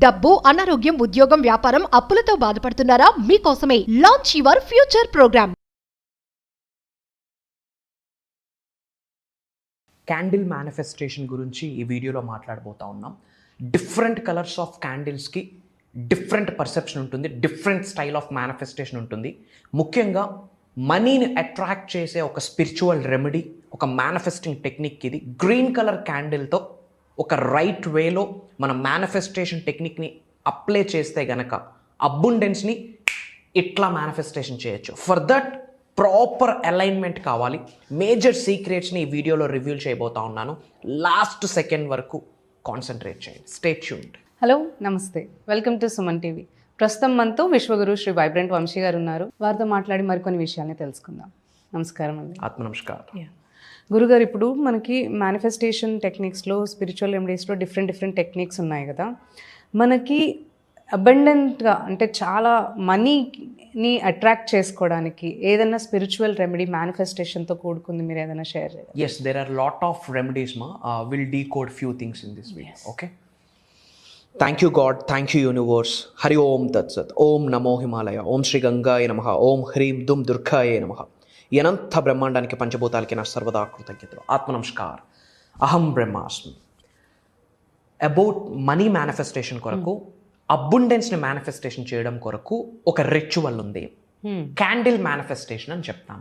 డబ్బు, అనారోగ్యం, ఉద్యోగం, వ్యాపారం, అప్పులతో బాధపడుతున్నారా? మీకోసమే launch your future program. Candle manifestation గురించి ఈ వీడియోలో మాట్లాడబోతా ఉన్నాం. డిఫరెంట్ కలర్స్ ఆఫ్ క్యాండిల్స్కి డిఫరెంట్ పర్సెప్షన్ ఉంటుంది, డిఫరెంట్ స్టైల్ ఆఫ్ మేనిఫెస్టేషన్ ఉంటుంది. ముఖ్యంగా మనీని అట్రాక్ట్ చేసే ఒక స్పిరిచువల్ రెమెడీ, ఒక మేనిఫెస్టింగ్ టెక్నిక్ ఇది. గ్రీన్ కలర్ క్యాండిల్తో ఒక రైట్ వేలో మన మేనిఫెస్టేషన్ టెక్నిక్ని అప్లై చేస్తే గనక అబుండెన్స్ని ఇట్లా మేనిఫెస్టేషన్ చేయొచ్చు. ఫర్ దట్ ప్రాపర్ అలైన్మెంట్ కావాలి. మేజర్ సీక్రెట్స్ని ఈ వీడియోలో రివ్యూల్ చేయబోతా ఉన్నాను. లాస్ట్ సెకండ్ వరకు కాన్సన్ట్రేట్ చేయండి. Stay tuned. హలో, నమస్తే, వెల్కమ్ టు సుమన్ టీవీ. ప్రస్తుతం మనతో విశ్వగురు శ్రీ వైబ్రెంట్ వంశీ గారు ఉన్నారు. వారితో మాట్లాడి మరికొన్ని విషయాల్ని తెలుసుకుందాం. నమస్కారం అండి. ఆత్మ నమస్కారం. గురుగారు, ఇప్పుడు మనకి మేనిఫెస్టేషన్ టెక్నిక్స్లో, స్పిరిచువల్ రెమెడీస్లో డిఫరెంట్ టెక్నిక్స్ ఉన్నాయి కదా. మనకి అబండెంట్గా అంటే చాలా మనీని అట్రాక్ట్ చేసుకోవడానికి ఏదైనా స్పిరిచువల్ రెమెడీ మేనిఫెస్టేషన్తో కూడుకుంది, మీరు ఏదైనా షేర్ చేయాలి? Yes, there are lot of remedies, ma. We'll decode few things in this video. Yes. Okay. Thank you God, thank you universe. Hari Om Tat Sat. Om Namo Himalaya. Om Shri Gangaya Namaha. Om Hrim Dum Durgaya Namaha. అనంత బ్రహ్మాండానికి పంచభూతాలకి నా సర్వదా కృతజ్ఞతలు. ఆత్మ నమస్కార్. అహం బ్రహ్మాస్మి. About money manifestation కొరకు, అబుండెన్స్ని manifestation చేయడం కొరకు ఒక రిచువల్ ఉంది. క్యాండిల్ మేనిఫెస్టేషన్ అని చెప్తాం.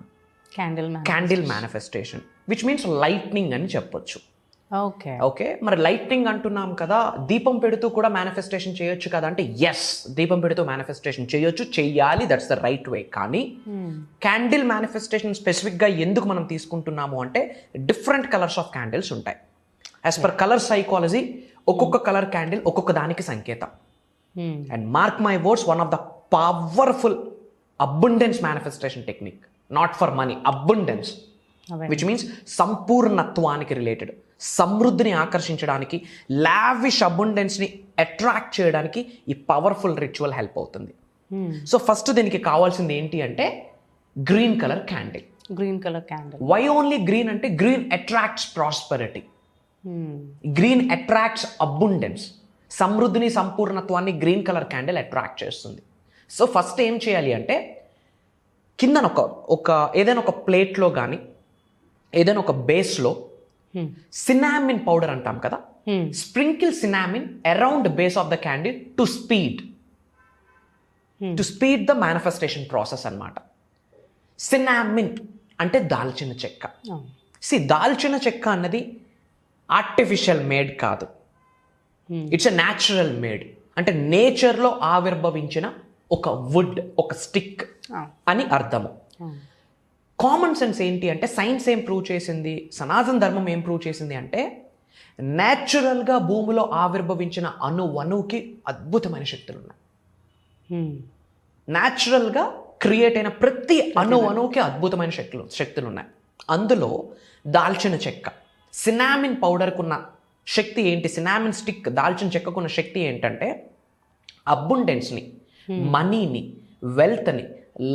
Candle manifestation which means lightning అని చెప్పొచ్చు. ఓకే, మరి లైట్నింగ్ అంటున్నాం కదా, దీపం పెడుతూ కూడా మేనిఫెస్టేషన్ చేయొచ్చు కదా అంటే ఎస్, దీపం పెడుతూ మేనిఫెస్టేషన్ చేయొచ్చు, చెయ్యాలి, దట్స్ ద రైట్ వే. కానీ క్యాండిల్ మేనిఫెస్టేషన్ స్పెసిఫిక్గా ఎందుకు మనం తీసుకుంటున్నాము అంటే డిఫరెంట్ కలర్స్ ఆఫ్ క్యాండిల్స్ ఉంటాయి. యాజ్ పర్ కలర్ సైకాలజీ ఒక్కొక్క కలర్ క్యాండిల్ ఒక్కొక్క దానికి సంకేతం. And mark my words, one of the powerful abundance manifestation technique, not for money, abundance which means సంపూర్ణత్వానికి రిలేటెడ్, సమృద్ధిని ఆకర్షించడానికి, లావిష్ అబుండెన్స్ని అట్రాక్ట్ చేయడానికి ఈ పవర్ఫుల్ రిచువల్ హెల్ప్ అవుతుంది. సో ఫస్ట్ దీనికి కావాల్సింది ఏంటి అంటే green colour candle. Why only green అంటే green attracts prosperity, green attracts abundance, సమృద్ధిని, సంపూర్ణత్వాన్ని గ్రీన్ కలర్ క్యాండిల్ అట్రాక్ట్ చేస్తుంది. సో ఫస్ట్ ఏం చేయాలి అంటే కిందన ఒక ఏదైనా ఒక ప్లేట్లో కానీ ఏదైనా ఒక బేస్లో సినామిన్ పౌడర్ అంటాం కదా, sprinkle cinnamon around base of the candle to speed the manifestation process అన్నమాట. సినామిన్ అంటే దాల్చిన చెక్క. దాల్చిన చెక్క అన్నది ఆర్టిఫిషియల్ మేడ్ కాదు, ఇట్స్ ఎ న్యాచురల్ మేడ్. అంటే నేచర్లో ఆవిర్భవించిన ఒక వుడ్, ఒక స్టిక్ అని అర్థము. కామన్ సెన్స్ ఏంటి అంటే సైన్స్ ఏం ప్రూవ్ చేసింది, సనాతన ధర్మం ఏం ప్రూవ్ చేసింది అంటే న్యాచురల్గా భూమిలో ఆవిర్భవించిన అణువుకి అద్భుతమైన శక్తులు ఉన్నాయి. న్యాచురల్గా క్రియేట్ అయిన ప్రతి అణువుకి అద్భుతమైన శక్తులు ఉన్నాయి. అందులో దాల్చిన చెక్క, సినామిన్ పౌడర్కున్న శక్తి ఏంటి, సినామిన్ స్టిక్, దాల్చిన చెక్కకున్న శక్తి ఏంటంటే అబుండెన్స్ని, మనీని, వెల్త్ని,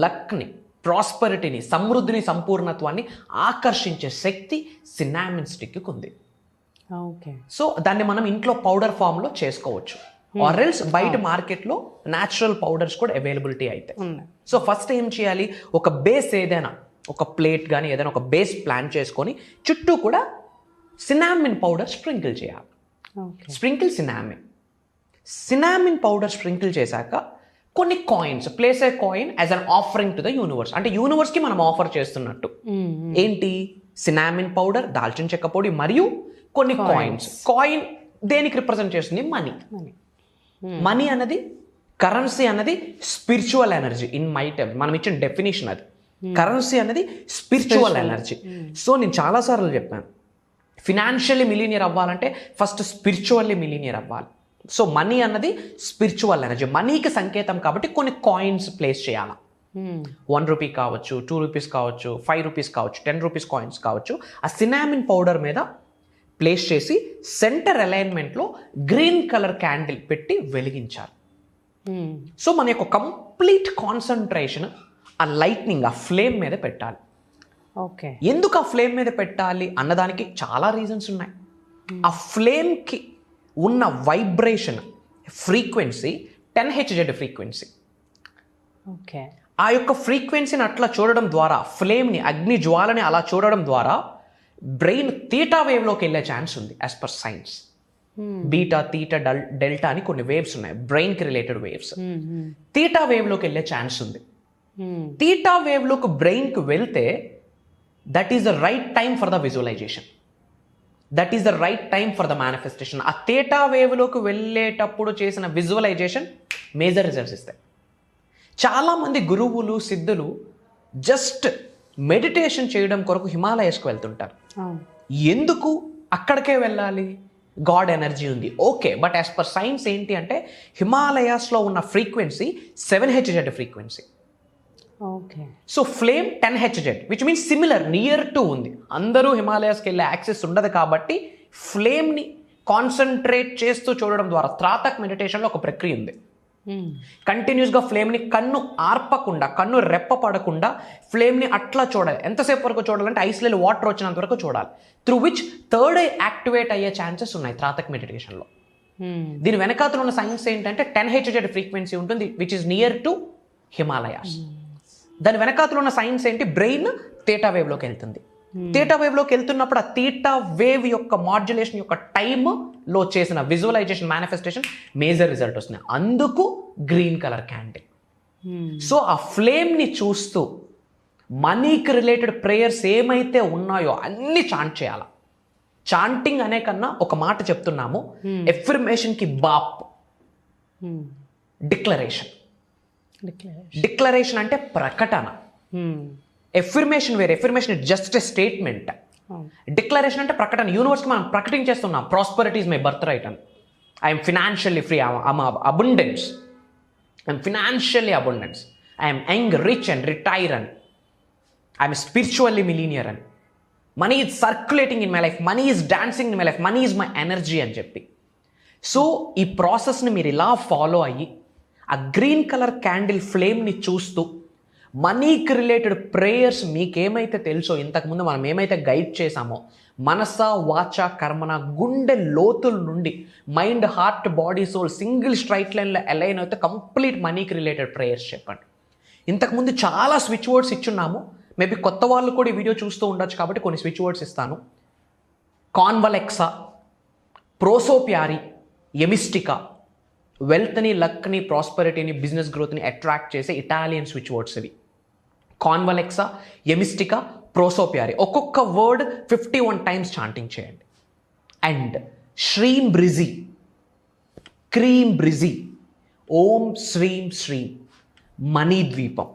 లక్ని, ప్రాస్పరిటీని, సమృద్ధిని, సంపూర్ణత్వాన్ని ఆకర్షించే శక్తి సినామిన్ స్టిక్కి ఉంది. సో దాన్ని మనం ఇంట్లో పౌడర్ ఫామ్లో చేసుకోవచ్చు, ఆర్ ఎల్స్ బయట మార్కెట్లో న్యాచురల్ పౌడర్స్ కూడా అవైలబిలిటీ అయితే. సో ఫస్ట్ ఏం చేయాలి, ఒక బేస్ ఏదైనా, ఒక ప్లేట్ కానీ ఏదైనా ఒక బేస్ ప్లాన్ చేసుకొని చుట్టూ కూడా సినామిన్ పౌడర్ స్ప్రింకిల్ చేయాలి. స్ప్రింకిల్ సినామిన్ పౌడర్ స్ప్రింకిల్ చేశాక కొన్ని coins, place A coin as an offering to the universe. అంటే యూనివర్స్కి మనం ఆఫర్ చేస్తున్నట్టు. ఏంటి, సినామిన్ పౌడర్, దాల్చిన చెక్క పొడి మరియు కొన్ని కాయిన్స్. కాయిన్ దేనికి రిప్రజెంట్ చేస్తుంది? మనీ అన్నది, కరెన్సీ అన్నది spiritual energy. In my time మనం ఇచ్చిన డెఫినేషన్ అది. కరెన్సీ అనేది స్పిరిచువల్ ఎనర్జీ. సో నేను చాలాసార్లు చెప్పాను, ఫినాన్షియల్లీ మిలీనియర్ అవ్వాలంటే ఫస్ట్ స్పిరిచువల్లీ మిలీనియర్ అవ్వాలి. సో మనీ అన్నది స్పిరిచువల్ ఎనర్జీ, మనీకి సంకేతం. కాబట్టి కొన్ని కాయిన్స్ ప్లేస్ చేయాలి. 1 రూపీ కావచ్చు, 2 రూపీస్ కావచ్చు, 5 రూపీస్ కావచ్చు, 10 రూపీస్ కాయిన్స్ కావచ్చు. ఆ సినామిన్ పౌడర్ మీద ప్లేస్ చేసి సెంటర్ అలైన్మెంట్లో గ్రీన్ కలర్ క్యాండిల్ పెట్టి వెలిగించాలి. సో మన యొక్క కంప్లీట్ కాన్సన్ట్రేషన్ ఆ లైట్నింగ్, ఆ ఫ్లేమ్ మీద పెట్టాలి. ఎందుకు ఆ ఫ్లేమ్ మీద పెట్టాలి అన్నదానికి చాలా రీజన్స్ ఉన్నాయి. ఆ ఫ్లేమ్కి ఉన్న vibration, frequency 10Hz frequency. Okay. ఆ యొక్క ఫ్రీక్వెన్సీని అట్లా చూడడం ద్వారా, ఫ్లేమ్ని, అగ్ని జ్వాలని అలా చూడడం ద్వారా బ్రెయిన్ తీటా వేవ్లోకి వెళ్ళే ఛాన్స్ ఉంది as per science. Beta, theta, delta అని కొన్ని వేవ్స్ ఉన్నాయి, బ్రెయిన్కి రిలేటెడ్ వేవ్స్. తీటా వేవ్లోకి వెళ్ళే ఛాన్స్ ఉంది. తీటా వేవ్లోకి బ్రెయిన్కి వెళ్తే that is the right time for the visualisation, that is the right time for the manifestation. ఆ తీటా వేవ్లోకి వెళ్ళేటప్పుడు చేసిన విజువలైజేషన్ మేజర్ రిజల్ట్స్ ఇస్తాయి. చాలామంది గురువులు, సిద్ధులు జస్ట్ మెడిటేషన్ చేయడం కొరకు హిమాలయస్కి వెళ్తుంటారు. ఎందుకు అక్కడికే వెళ్ళాలి? గాడ్ ఎనర్జీ ఉంది, okay. But as per science ఏంటి అంటే హిమాలయాస్లో ఉన్న frequency 7Hz frequency. Okay. So flame 10Hz, which means similar, near to ఉంది. అందరూ హిమాలయాస్కి వెళ్ళే యాక్సెస్ ఉండదు కాబట్టి ఫ్లేమ్ని కాన్సన్ట్రేట్ చేస్తూ చూడడం ద్వారా, త్రాతక్ మెడిటేషన్లో ఒక ప్రక్రియ ఉంది. కంటిన్యూస్గా ఫ్లేమ్ని కన్ను ఆర్పకుండా, కన్ను రెప్ప పడకుండా ఫ్లేమ్ని అట్లా చూడాలి. ఎంతసేపు వరకు చూడాలంటే ఐస్లో వాటర్ వచ్చినంత వరకు చూడాలి. Through which third I activate అయ్యే ఛాన్సెస్ ఉన్నాయి త్రాతక్ మెడిటేషన్లో. దీని వెనకాతలో ఉన్న సైన్స్ ఏంటంటే 10Hz ఫ్రీక్వెన్సీ ఉంటుంది, which is near to Himalayas. దాని వెనకాతలో ఉన్న సైన్స్ ఏంటి? బ్రెయిన్ తీటా వేవ్లోకి వెళ్తుంది. తీటా వేవ్లోకి వెళ్తున్నప్పుడు ఆ తీటా వేవ్ యొక్క మాడ్యులేషన్ యొక్క టైంలో చేసిన విజువలైజేషన్, మేనిఫెస్టేషన్ మేజర్ రిజల్ట్ వస్తుంది. అందుకు గ్రీన్ కలర్ క్యాండిల్. సో ఆ ఫ్లేమ్ని చూస్తూ మనీకి రిలేటెడ్ ప్రేయర్స్ ఏమైతే ఉన్నాయో అన్ని చాంట్ చేయాలి. చాంటింగ్ అనే కన్నా ఒక మాట చెప్తున్నాము, ఎఫర్మేషన్కి బాప్, డిక్లరేషన్. డిక్లరేషన్ అంటే ప్రకటన, ఎఫర్మేషన్ వేరే. Affirmation just a statement. Declaration అంటే ప్రకటన. యూనివర్స్కి మనం ప్రకటించేస్తున్నాం, prosperity is my birth right అని. I'm financially free, I'm abundance, I'm financially abundance, I'm young, rich and retire అని, ఐఎమ్ స్పిరిచువల్లీ మిలీనియర్ అని. Money is circulating in my life, money is dancing in my life, money is my energy అని చెప్పి. So ఈ ప్రాసెస్ని మీరు ఇలా follow అయ్యి ఆ గ్రీన్ కలర్ క్యాండిల్ ఫ్లేమ్ని చూస్తూ మనీకి రిలేటెడ్ ప్రేయర్స్ మీకేమైతే తెలుసో, ఇంతకుముందు మనం ఏమైతే గైడ్ చేశామో, మనస, వాచ, కర్మన, గుండె లోతుల నుండి mind, heart, body, soul single straight లైన్లో అలైన్ అయితే కంప్లీట్ మనీకి రిలేటెడ్ ప్రేయర్స్ చెప్పండి. ఇంతకుముందు చాలా స్విచ్ వర్డ్స్ ఇచ్చున్నాము. మేబీ కొత్త వాళ్ళు కూడా ఈ వీడియో చూస్తూ ఉండొచ్చు కాబట్టి కొన్ని స్విచ్ వర్డ్స్ ఇస్తాను. కాన్వలెక్సా, ప్రోసోప్యారీ, ఎమిస్టికా, వెల్త్ని, లక్ని, ప్రాస్పరిటీని, బిజినెస్ గ్రోత్ని అట్రాక్ట్ చేసే ఇటాలియన్ స్విచ్ వర్డ్స్ ఇవి. కాన్వలెక్సా, ఎమిస్టికా, ప్రోసోప్యారీ. ఒక్కొక్క వర్డ్ 51 టైమ్స్ చాంటింగ్ చేయండి. అండ్ శ్రీం బ్రిజి, క్రీం బ్రిజి, ఓం శ్రీం శ్రీం, మణిద్వీపం.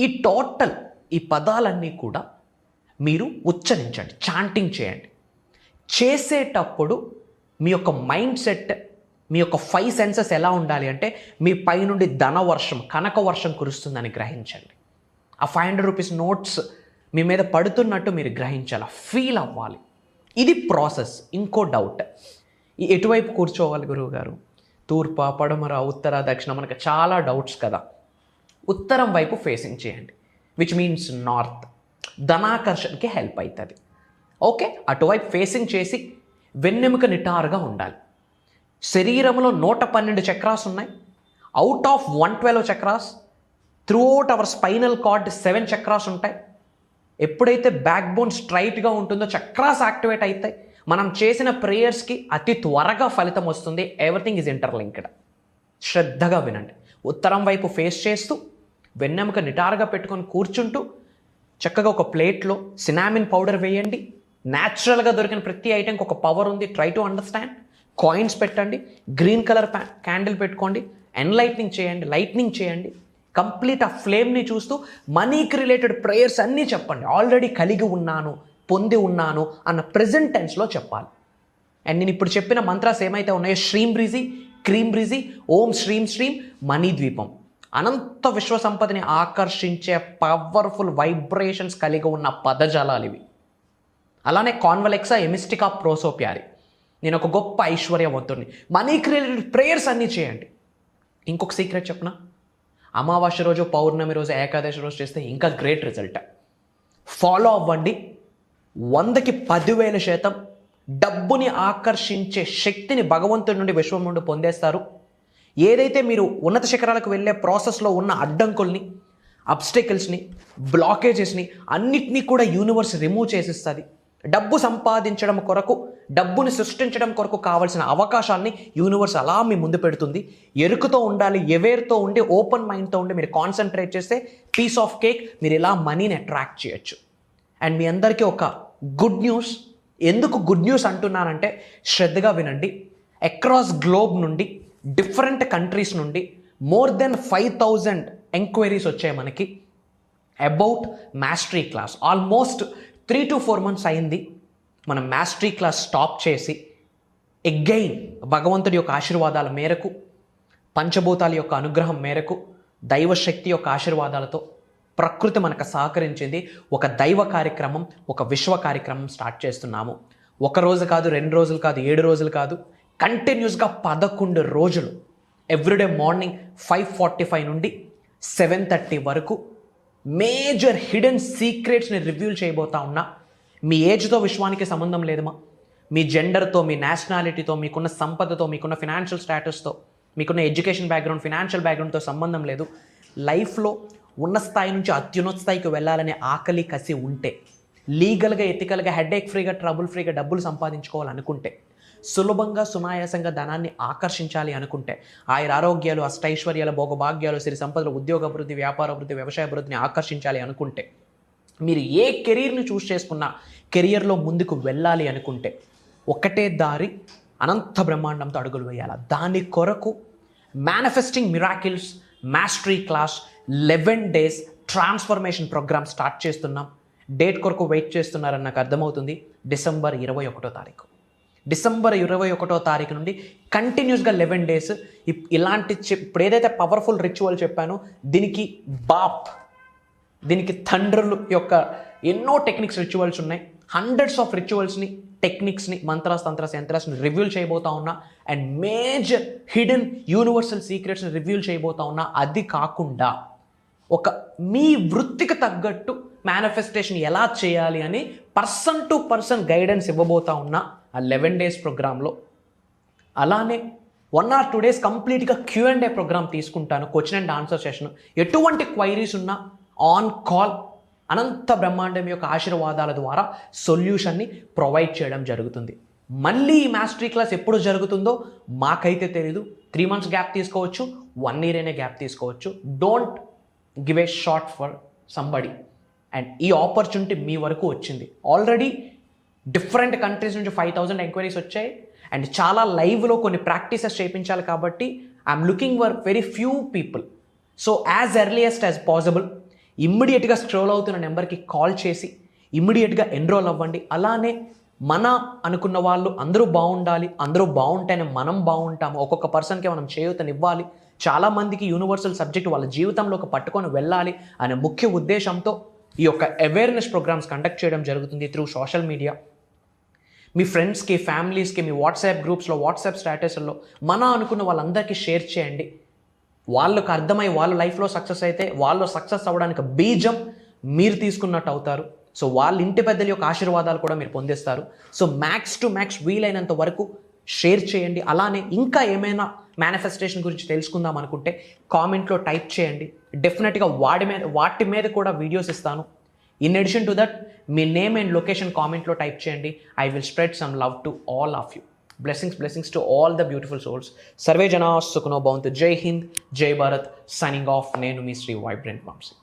ఈ టోటల్ ఈ పదాలన్నీ కూడా మీరు ఉచ్చరించండి, చాంటింగ్ చేయండి. చేసేటప్పుడు మీ యొక్క మైండ్ సెట్, మీ యొక్క 5 సెన్సెస్ ఎలా ఉండాలి అంటే మీ పైనుండి ధనవర్షం, కనక వర్షం కురుస్తుందని గ్రహించండి. ఆ 500 రూపీస్ నోట్స్ మీ మీద పడుతున్నట్టు మీరు గ్రహించాలి, ఫీల్ అవ్వాలి. ఇది ప్రాసెస్. ఇంకో డౌట్, ఈ ఎటువైపు కూర్చోవాలి గురువు గారు? తూర్ప, పడమర, ఉత్తర, దక్షిణ, మనకు చాలా డౌట్స్ కదా. ఉత్తరం వైపు ఫేసింగ్ చేయండి, విచ్ మీన్స్ నార్త్. ధనాకర్షణకి హెల్ప్ అవుతుంది. ఓకే, అటువైపు ఫేసింగ్ చేసి వెన్నెముక నిటారుగా ఉండాలి. శరీరంలో 112 చక్రాస్ ఉన్నాయి. Out of 112 chakras through out hour spinal cord 7 chakras ఉంటాయి. ఎప్పుడైతే బ్యాక్ బోన్ స్ట్రైట్గా ఉంటుందో చక్రాస్ యాక్టివేట్ అవుతాయి. మనం చేసిన ప్రేయర్స్కి అతి త్వరగా ఫలితం వస్తుంది. Everything is interlinked. శ్రద్ధగా వినండి. ఉత్తరం వైపు ఫేస్ చేస్తూ వెన్నెముక నిటారుగా పెట్టుకొని కూర్చుంటూ చక్కగా ఒక ప్లేట్లో సినామిన్ పౌడర్ వేయండి. న్యాచురల్గా దొరికిన ప్రతి ఐటెంకి ఒక పవర్ ఉంది. Try to understand. కాయిన్స్ పెట్టండి, గ్రీన్ కలర్ క్యాండిల్ పెట్టుకోండి, ఎన్లైట్నింగ్ చేయండి, లైట్నింగ్ చేయండి. కంప్లీట్ ఆ ఫ్లేమ్ని చూస్తూ మనీకి రిలేటెడ్ ప్రేయర్స్ అన్నీ చెప్పండి. ఆల్రెడీ కలిగి ఉన్నాను, పొంది ఉన్నాను అన్న ప్రెజెంట్ టెన్స్లో చెప్పాలి. అండ్ నేను ఇప్పుడు చెప్పిన మంత్రాస్ ఏమైతే ఉన్నాయో, శ్రీం బ్రిజి, క్రీం బ్రిజి, ఓం శ్రీం శ్రీం, మణిద్వీపం, అనంత విశ్వసంపదని ఆకర్షించే పవర్ఫుల్ వైబ్రేషన్స్ కలిగి ఉన్న పదజాలాలు ఇవి. అలానే కాన్వలెక్సా, ఎమిస్టికా, ప్రోసోప్యారీ. నేను ఒక గొప్ప ఐశ్వర్యవంతుడిని. మనీకి రిలేటెడ్ ప్రేయర్స్ అన్నీ చేయండి. ఇంకొక సీక్రెట్ చెప్పనా, అమావాస్య రోజు, పౌర్ణమి రోజు, ఏకాదశి రోజు చేస్తే ఇంకా గ్రేట్ రిజల్ట్. ఫాలో అవ్వండి. 100కి 10,000% డబ్బుని ఆకర్షించే శక్తిని భగవంతుడి నుండి, విశ్వం నుండి పొందేస్తారు. ఏదైతే మీరు ఉన్నత శిఖరాలకు వెళ్ళే ప్రాసెస్లో ఉన్న అడ్డంకుల్ని, అబ్స్టెకల్స్ని, బ్లాకేజెస్ని అన్నిటినీ కూడా యూనివర్స్ రిమూవ్ చేసిస్తుంది. డబ్బు సంపాదించడం కొరకు, డబ్బుని సృష్టించడం కొరకు కావాల్సిన అవకాశాన్ని యూనివర్స్ అలా మీ ముందు పెడుతుంది. ఎరుకుతో ఉండాలి, ఎవేర్తో ఉండి, ఓపెన్ మైండ్తో ఉండి మీరు కాన్సన్ట్రేట్ చేస్తే పీస్ ఆఫ్ కేక్ మీరు ఇలా మనీని అట్రాక్ట్ చేయొచ్చు. అండ్ మీ అందరికీ ఒక గుడ్ న్యూస్. ఎందుకు గుడ్ న్యూస్ అంటున్నానంటే శ్రద్ధగా వినండి. అక్రాస్ గ్లోబ్ నుండి, డిఫరెంట్ కంట్రీస్ నుండి మోర్ దెన్ 5,000 ఎంక్వైరీస్ వచ్చాయి మనకి about mastery class. Almost 3 to 4 months అయింది మనం మాస్టరీ క్లాస్ స్టాప్ చేసి. ఎగైన్ భగవంతుడి యొక్క ఆశీర్వాదాల మేరకు, పంచభూతాల యొక్క అనుగ్రహం మేరకు, దైవశక్తి యొక్క ఆశీర్వాదాలతో ప్రకృతి మనకు సహకరించింది. ఒక దైవ కార్యక్రమం, ఒక విశ్వ కార్యక్రమం స్టార్ట్ చేస్తున్నాము. ఒక రోజు కాదు, 2 రోజులు కాదు, 7 రోజులు కాదు, కంటిన్యూస్గా 11 రోజులు ఎవ్రీడే మార్నింగ్ 5:45 నుండి 7:30 వరకు మేజర్ హిడెన్ సీక్రెట్స్ని రివ్యూల్ చేయబోతా ఉన్నా. మీ ఏజ్తో విశ్వానికి సంబంధం లేదమ్మా. మీ జెండర్తో, మీ నేషనాలిటీతో, మీకున్న సంపదతో, మీకున్న ఫినాన్షియల్ స్టేటస్తో, మీకున్న ఎడ్యుకేషన్ బ్యాక్గ్రౌండ్, ఫినాన్షియల్ బ్యాక్గ్రౌండ్తో సంబంధం లేదు. లైఫ్లో ఉన్న స్థాయి నుంచి అత్యున్నత స్థాయికి వెళ్ళాలనే ఆకలి, కసి ఉంటే, లీగల్గా, ఎథికల్గా, హెడేక్ ఫ్రీగా, ట్రబుల్ ఫ్రీగా డబ్బులు సంపాదించుకోవాలనుకుంటే, సులభంగా, సునాయాసంగా ధనాన్ని ఆకర్షించాలి అనుకుంటే, ఆరోగ్యాలు, అష్టైశ్వర్యాలు, భోగభాగ్యాలు, సిరి సంపదలు, ఉద్యోగాభివృద్ధి, వ్యాపారాభివృద్ధి, వ్యవసాయ అభివృద్ధిని ఆకర్షించాలి అనుకుంటే, మీరు ఏ కెరీర్ని చూస్ చేసుకున్నా కెరియర్లో ముందుకు వెళ్ళాలి అనుకుంటే ఒకటే దారి, అనంత బ్రహ్మాండంతో అడుగులు వేయాలి. దాని కొరకు manifesting miracles mastery class 11 days transformation programme start చేస్తున్నాం. డేట్ కొరకు వెయిట్ చేస్తున్నారని నాకు అర్థమవుతుంది. డిసెంబర్ 21వ తారీఖు. డిసెంబర్ 21వ తారీఖు నుండి కంటిన్యూస్గా 11 days ఇలాంటి ఇప్పుడు ఏదైతే పవర్ఫుల్ రిచువల్ చెప్పానో దీనికి దీనికి తండ్రులు యొక్క ఎన్నో టెక్నిక్స్, రిచువల్స్ ఉన్నాయి. హండ్రెడ్స్ ఆఫ్ రిచువల్స్ని, టెక్నిక్స్ని, మంత్రాస్, తంత్రాస్, యంత్రాస్ని రివ్యూల్ చేయబోతా ఉన్నా. అండ్ మేజర్ హిడెన్ యూనివర్సల్ సీక్రెట్స్ని రివ్యూల్ చేయబోతా ఉన్నా. అది కాకుండా ఒక మీ వృత్తికి తగ్గట్టు మేనిఫెస్టేషన్ ఎలా చేయాలి అని పర్సన్ టు పర్సన్ గైడెన్స్ ఇవ్వబోతా ఉన్నా ఆ 11 days ప్రోగ్రాంలో. అలానే 1 or 2 days కంప్లీట్గా Q&A ప్రోగ్రామ్ తీసుకుంటాను, క్వశ్చన్ అండ్ ఆన్సర్ సెషన్. ఎటువంటి క్వైరీస్ ఉన్నా ఆన్ కాల్ అనంత బ్రహ్మాండం యొక్క ఆశీర్వాదాల ద్వారా సొల్యూషన్ని ప్రొవైడ్ చేయడం జరుగుతుంది. మళ్ళీ ఈ మాస్టరీ క్లాస్ ఎప్పుడు జరుగుతుందో మాకైతే తెలీదు. 3 months గ్యాప్ తీసుకోవచ్చు, 1 year అయినా గ్యాప్ తీసుకోవచ్చు. Don't give a shot for somebody. And ఈ ఆపర్చునిటీ మీ వరకు వచ్చింది. ఆల్రెడీ డిఫరెంట్ కంట్రీస్ నుంచి 5,000 ఎంక్వైరీస్ వచ్చాయి. అండ్ చాలా లైవ్లో కొన్ని ప్రాక్టీసెస్ చేయించాలి కాబట్టి I'm looking for very few people. So as earliest as possible ఇమ్మీడియట్గా స్క్రోల్ అవుతున్న నెంబర్కి కాల్ చేసి ఇమ్మీడియట్గా ఎన్రోల్ అవ్వండి. అలానే మన అనుకున్న వాళ్ళు అందరూ బాగుండాలి, అందరూ బాగుంటేనే మనం బాగుంటాము. ఒక్కొక్క పర్సన్కి మనం చేయూతనివ్వాలి. చాలామందికి యూనివర్సల్ సబ్జెక్ట్ వాళ్ళ జీవితంలోకి పట్టుకొని వెళ్ళాలి అనే ముఖ్య ఉద్దేశంతో ఈ యొక్క అవేర్నెస్ ప్రోగ్రామ్స్ కండక్ట్ చేయడం జరుగుతుంది త్రూ సోషల్ మీడియా. మీ ఫ్రెండ్స్కి, ఫ్యామిలీస్కి, మీ వాట్సాప్ గ్రూప్స్లో, వాట్సాప్ స్టేటస్లో మన అనుకున్న వాళ్ళందరికీ షేర్ చేయండి. వాళ్ళకు అర్థమై వాళ్ళ లైఫ్లో సక్సెస్ అయితే వాళ్ళు సక్సెస్ అవ్వడానికి బీజం మీరు తీసుకున్నట్టు అవుతారు. సో వాళ్ళ ఇంటి పెద్దల యొక్క ఆశీర్వాదాలు కూడా మీరు పొందేస్తారు. సో మ్యాక్స్ టు మ్యాక్స్ వీలైనంత వరకు షేర్ చేయండి. అలానే ఇంకా ఏమైనా మేనిఫెస్టేషన్ గురించి తెలుసుకుందాం అనుకుంటే కామెంట్లో టైప్ చేయండి. డెఫినెట్గా వాటి మీద కూడా వీడియోస్ ఇస్తాను. In addition to that me name and location కామెంట్లో టైప్ చేయండి. I will spread some love to all of you. Blessings to all the beautiful souls. Sarve Jana Sukhno Bhavantu. Jai Hind, Jai Bharat. Signing off. Nenu mi Sri Vibrant Vamsi.